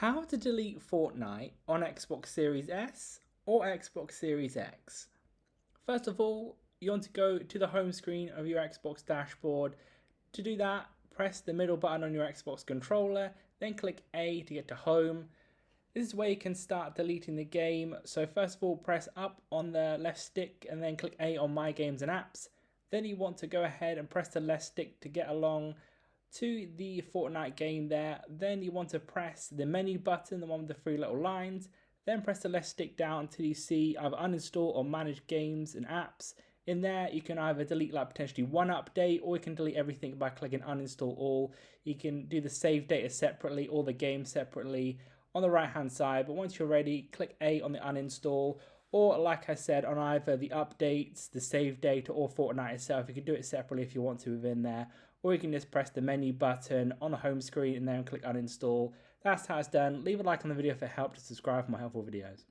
How to delete Fortnite on Xbox Series S or Xbox Series X. First of all, you want to go to the home screen of your Xbox dashboard. To do that, press the middle button on your Xbox controller, then click A to get to home. This is where you can start deleting the game. So first of all, press up on the left stick and then click A on My Games and Apps. Then you want to go ahead and press the left stick to get along to the Fortnite game there. Then you want to press the menu button, the one with the three little lines. Then press the left stick down until you see either uninstall or manage games and apps. In there, you can either delete like potentially one update, or you can delete everything by clicking uninstall all. You can do the save data separately or the game separately on the right hand side. But once you're ready, click A on the uninstall, or like I said, on either the updates, the save data, or Fortnite itself. You can do it separately if you want to within there, or you can just press the menu button on the home screen and then click uninstall. That's how it's done. Leave a like on the video if it helped, and subscribe for more helpful videos.